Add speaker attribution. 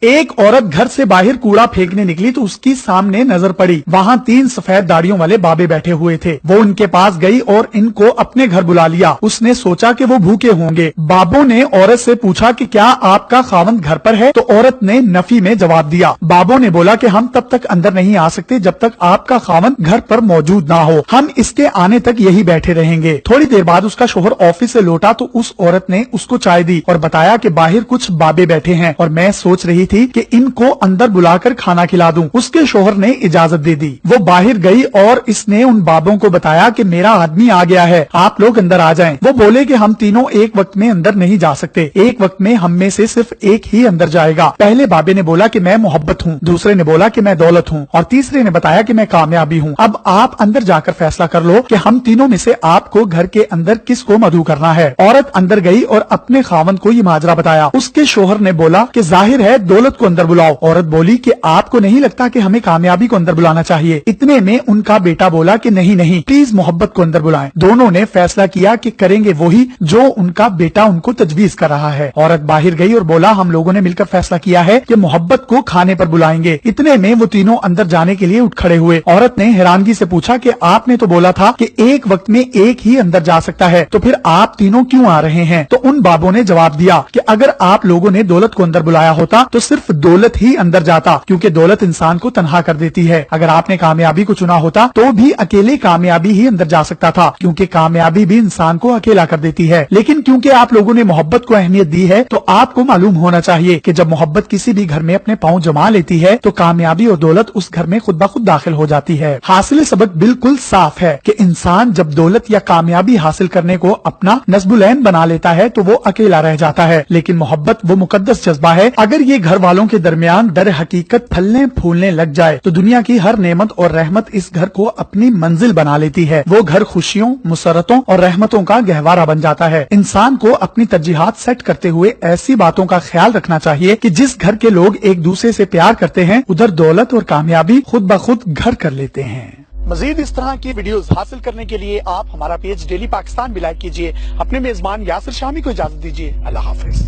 Speaker 1: ایک عورت گھر سے باہر کوڑا پھینکنے نکلی تو اس کی سامنے نظر پڑی وہاں 3 سفید داڑیوں والے بابے بیٹھے ہوئے تھے۔ وہ ان کے پاس گئی اور ان کو اپنے گھر بلا لیا۔ اس نے سوچا کہ وہ بھوکے ہوں گے۔ بابوں نے عورت سے پوچھا کہ کیا آپ کا خاوند گھر پر ہے؟ تو عورت نے نفی میں جواب دیا۔ بابوں نے بولا کہ ہم تب تک اندر نہیں آ سکتے جب تک آپ کا خاوند گھر پر موجود نہ ہو، ہم اس کے آنے تک یہی بیٹھے رہیں گے۔ تھوڑی دیر بعد اس کا شوہر آفس سے لوٹا تو اس عورت نے اس کو چائے دی اور بتایا کہ باہر کچھ بابے بیٹھے ہیں اور میں سوچ رہی تھی کہ ان کو اندر بلا کر کھانا کھلا دوں۔ اس کے شوہر نے اجازت دے دی۔ وہ باہر گئی اور اس نے ان بابوں کو بتایا کہ میرا آدمی آ گیا ہے، آپ لوگ اندر آ جائیں۔ وہ بولے کہ ہم تینوں ایک وقت میں اندر نہیں جا سکتے، ایک وقت میں ہم میں سے صرف ایک ہی اندر جائے گا۔ پہلے بابے نے بولا کہ میں محبت ہوں، دوسرے نے بولا کہ میں دولت ہوں اور تیسرے نے بتایا کہ میں کامیابی ہوں۔ اب آپ اندر جا کر فیصلہ کر لو کہ ہم تینوں میں سے آپ کو گھر کے اندر کس کو مدعو کرنا ہے۔ عورت اندر گئی اور اپنے خاوند کو یہ ماجرا بتایا۔ اس کے شوہر نے بولا کہ ظاہر ہے دولت کو اندر بلاؤ۔ عورت بولی کہ آپ کو نہیں لگتا کہ ہمیں کامیابی کو اندر بلانا چاہیے؟ اتنے میں ان کا بیٹا بولا کہ نہیں پلیز محبت کو اندر بلائیں۔ دونوں نے فیصلہ کیا کہ کریں گے وہی جو ان کا بیٹا ان کو تجویز کر رہا ہے۔ عورت باہر گئی اور بولا ہم لوگوں نے مل کر فیصلہ کیا ہے کہ محبت کو کھانے پر بلائیں گے۔ اتنے میں وہ تینوں اندر جانے کے لیے اٹھ کھڑے ہوئے۔ عورت نے حیرانگی سے پوچھا کہ آپ نے تو بولا تھا کہ ایک وقت میں ایک ہی اندر جا سکتا ہے، تو پھر آپ تینوں کیوں آ رہے ہیں؟ تو ان بابوں نے جواب دیا کہ اگر آپ لوگوں نے دولت کو اندر بلایا ہوتا تو صرف دولت ہی اندر جاتا، کیونکہ دولت انسان کو تنہا کر دیتی ہے۔ اگر آپ نے کامیابی کو چنا ہوتا تو بھی اکیلے کامیابی ہی اندر جا سکتا تھا، کیونکہ کامیابی بھی انسان کو اکیلا کر دیتی ہے۔ لیکن کیونکہ آپ لوگوں نے محبت کو اہمیت دی ہے تو آپ کو معلوم ہونا چاہیے کہ جب محبت کسی بھی گھر میں اپنے پاؤں جما لیتی ہے تو کامیابی اور دولت اس گھر میں خود بخود داخل ہو جاتی ہے۔ حاصل سبق بالکل صاف ہے کہ انسان جب دولت یا کامیابی حاصل کرنے کو اپنا نصب العین بنا لیتا ہے تو وہ اکیلا رہ جاتا ہے، لیکن محبت وہ مقدس جذبہ ہے۔ اگر یہ گھر والوں کے درمیان در حقیقت پھلنے پھولنے لگ جائے تو دنیا کی ہر نعمت اور رحمت اس گھر کو اپنی منزل بنا لیتی ہے۔ وہ گھر خوشیوں، مسرتوں اور رحمتوں کا گہوارہ بن جاتا ہے۔ انسان کو اپنی ترجیحات سیٹ کرتے ہوئے ایسی باتوں کا خیال رکھنا چاہیے کہ جس گھر کے لوگ ایک دوسرے سے پیار کرتے ہیں ادھر دولت اور کامیابی خود بخود گھر کر لیتے ہیں۔ مزید اس طرح کی ویڈیوز حاصل کرنے کے لیے آپ ہمارا پیج ڈیلی پاکستان بھی لائک کیجیے۔ اپنے میزبان یاسر شامی کو اجازت دیجیے۔ اللہ حافظ۔